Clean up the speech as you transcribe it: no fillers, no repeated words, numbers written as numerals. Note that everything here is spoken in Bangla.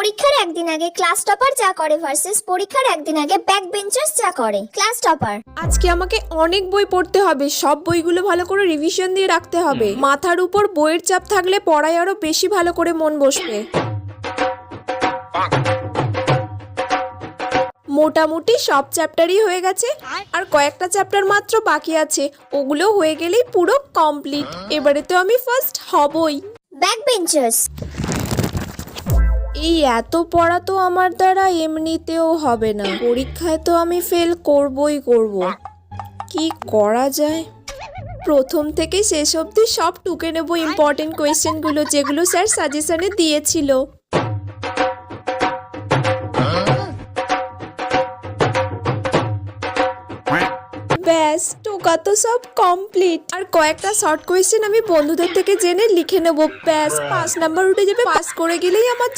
পরীক্ষার একদিন আগে ক্লাস টপার যা করে ভার্সেস পরীক্ষার একদিন আগে ব্যাক বেঞ্চার্স যা করে। ক্লাস টপার: আজকে আমাকে অনেক বই পড়তে হবে, সব বইগুলো ভালো করে রিভিশন দিয়ে রাখতে হবে। মাথার উপর বইয়ের চাপ থাকলে পড়ায় আরো বেশি ভালো করে মন বসবে। মোটামুটি সব চ্যাপ্টারই হয়ে গেছে, আর কয়েকটা চ্যাপ্টার মাত্র বাকি আছে, ওগুলো হয়ে গেলেই পুরো কমপ্লিট। এবারে তো আমি ফার্স্ট হবই। ব্যাক বেঞ্চার্স: এই এত পড়া তো আমার দ্বারা এমনিতেও হবে না, পরীক্ষায় তো আমি ফেল করবই করব। কি করা যায়? প্রথম থেকে শেষ অবধি সব টুকে নেব ইম্পর্টেন্ট কোয়েশ্চেনগুলো, যেগুলো স্যার সাজেশনে দিয়েছিল। ব্যাস, টোকা তো সব কমপ্লিট। আর কয়েকটা শর্ট কোয়েশ্চেন আমি বন্ধুদের থেকে জেনে লিখে নেব, ব্যাস 5 নাম্বার উঠে যাবে। পাস করে গেলেই আমার